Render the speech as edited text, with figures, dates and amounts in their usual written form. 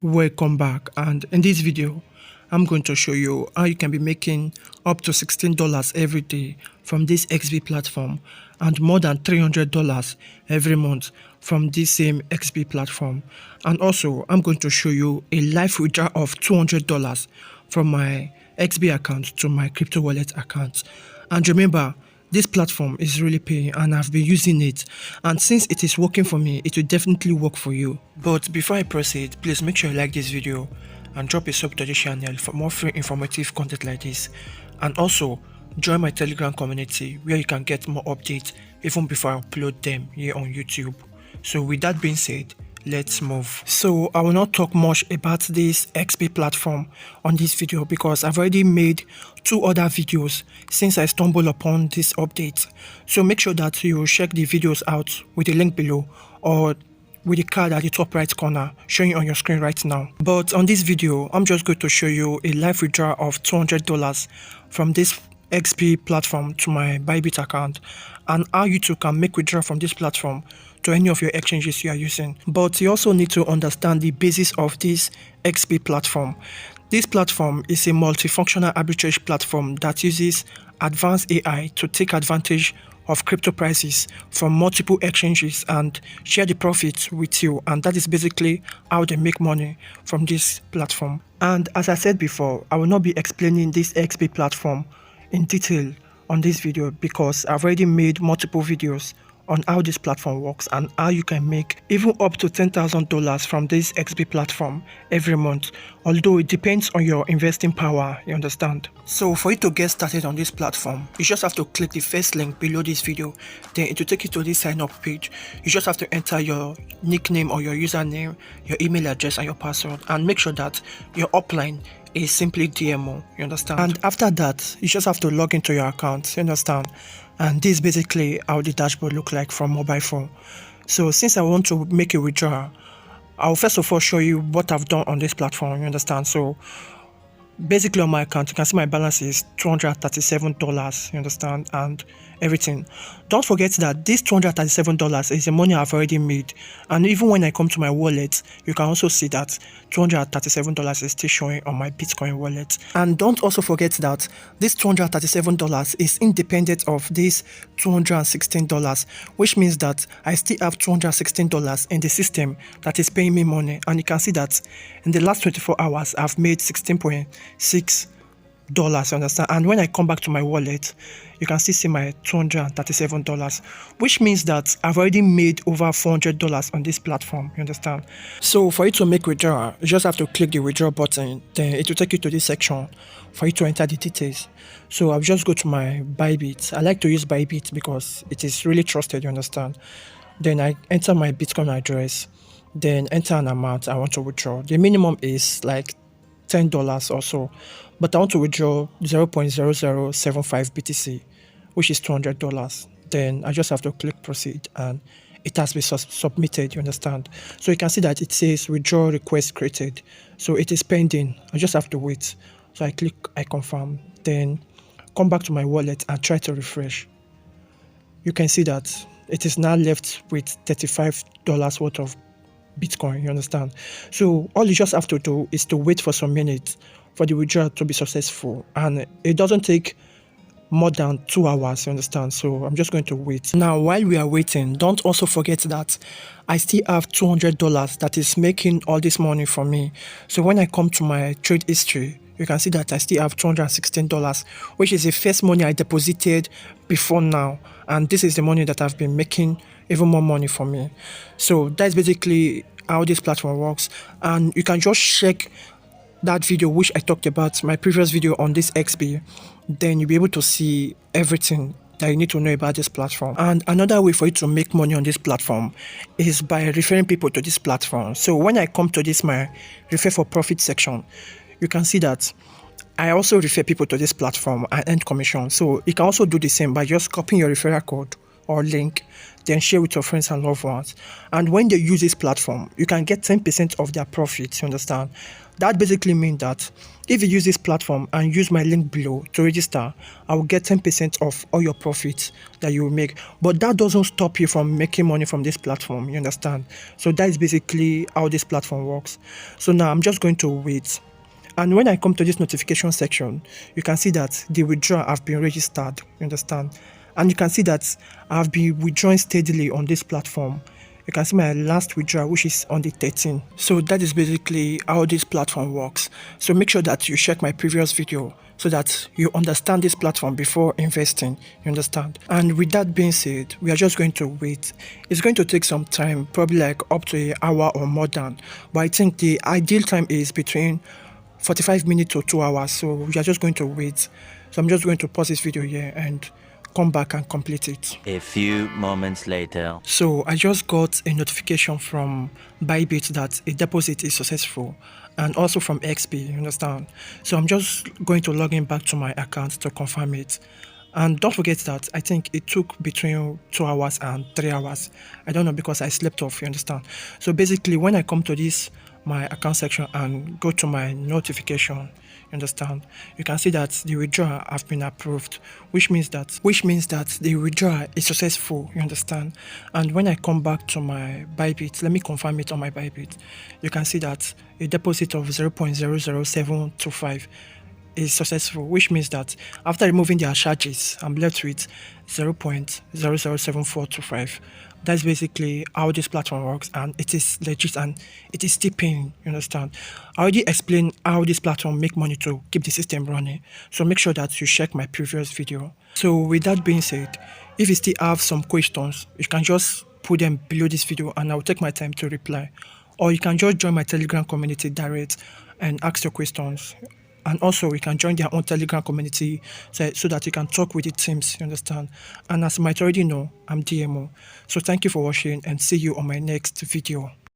Welcome back, and in this video I'm going to show you how you can be making up to $16 every day from this Exby platform and more than $300 every month from this same Exby platform. And also I'm going to show you a live withdrawal of $200 from my Exby account to my crypto wallet account. And remember, this platform is really paying and I've been using it, and since it is working for me, it will definitely work for you. But before I proceed, please make sure you like this video and drop a sub to the channel for more free informative content like this, and also join my Telegram community where you can get more updates even before I upload them here on YouTube. So with that being said, let's move. So I will not talk much about this XP platform on this video because I've already made 2 other videos since I stumbled upon this update. So make sure that you check the videos out with the link below or with the card at the top right corner showing on your screen right now. But on this video, I'm just going to show you a live withdrawal of $200 from this XP platform to my Bybit account, and how you too can make withdrawal from this platform to any of your exchanges you are using. But you also need to understand the basis of this XP platform. This platform is a multifunctional arbitrage platform that uses advanced AI to take advantage of crypto prices from multiple exchanges and share the profits with you, and that is basically how they make money from this platform. And as I said before, I will not be explaining this XP platform in detail on this video because I've already made multiple videos on how this platform works and how you can make even up to $10,000 from this XP platform every month, although it depends on your investing power, you understand. So for you to get started on this platform, you just have to click the first link below this video, then it will take you to this sign up page. You just have to enter your nickname or your username, your email address and your password, and make sure that your upline is simply DMO, you understand. And after that, you just have to log into your account, you understand. And this is basically how the dashboard look like from mobile phone. So since I want to make a withdrawal, I'll first of all show you what I've done on this platform, you understand. So basically on my account, you can see my balance is $237, you understand, and everything. Don't forget that this $237 is the money I've already made, and even when I come to my wallet, you can also see that $237 is still showing on my Bitcoin wallet. And don't also forget that this $237 is independent of this $216, which means that I still have $216 in the system that is paying me money. And you can see that in the last 24 hours I've made $16.6, you understand. And when I come back to my wallet, you can still see my $237, which means that I've already made over $400 on this platform, you understand. So for you to make withdrawal, you just have to click the withdraw button, then it will take you to this section for you to enter the details. So I'll just go to my Bybit. I like to use Bybit because it is really trusted, you understand. Then I enter my Bitcoin address, then enter an amount I want to withdraw. The minimum is like $10 or so, but I want to withdraw 0.0075 BTC, which is $200. Then I just have to click proceed and it has been submitted, you understand. So you can see that it says withdraw request created, so it is pending. I just have to wait. So I click I confirm, then come back to my wallet and try to refresh. You can see that it is now left with $35 worth of Bitcoin, you understand. So all you just have to do is to wait for some minutes for the withdrawal to be successful, and it doesn't take more than 2 hours, you understand. So I'm just going to wait. Now while we are waiting, don't also forget that I still have $200 that is making all this money for me. So when I come to my trade history, you can see that I still have $216, which is the first money I deposited before now, and this is the money that I've been making even more money for me. So that's basically how this platform works, and you can just check that video which I talked about, my previous video on this XP, then you'll be able to see everything that you need to know about this platform. And another way for you to make money on this platform is by referring people to this platform. So when I come to this my refer for profit section, you can see that I also refer people to this platform and earn commission. So you can also do the same by just copying your referral code or link, then share with your friends and loved ones. And when they use this platform, you can get 10% of their profits, you understand? That basically means that if you use this platform and use my link below to register, I will get 10% of all your profits that you will make. But that doesn't stop you from making money from this platform, you understand? So that is basically how this platform works. So now I'm just going to wait. And when I come to this notification section, you can see that the withdrawal have been registered, you understand? And you can see that I've been withdrawing steadily on this platform. You can see my last withdrawal, which is on the 13th. So that is basically how this platform works. So make sure that you check my previous video so that you understand this platform before investing, you understand? And with that being said, we are just going to wait. It's going to take some time, probably like up to an hour or more than. But I think the ideal time is between 45 minutes or 2 hours. So we are just going to wait. So I'm just going to pause this video here and come back and complete it. A few moments later. So I just got a notification from Bybit that a deposit is successful, and also from Exby, you understand? So I'm just going to log in back to my account to confirm it. And don't forget that I think it took between 2 hours and 3 hours. I don't know, because I slept off, you understand? So basically, when I come to this my account section and go to my notification, you understand, you can see that the withdrawal have been approved, which means that the withdrawal is successful, you understand? And when I come back to my Bybit, let me confirm it on my Bybit, you can see that a deposit of 0.00725 is successful, which means that after removing their charges, I'm left with 0.007425. That's basically how this platform works, and it is legit and it is still paying, you understand? I already explained how this platform make money to keep the system running, so make sure that you check my previous video. So with that being said, if you still have some questions, you can just put them below this video and I'll take my time to reply. Or you can just join my Telegram community direct and ask your questions. And also, we can join their own Telegram community so that you can talk with the teams, you understand? And as you might already know, I'm DMO. So thank you for watching and see you on my next video.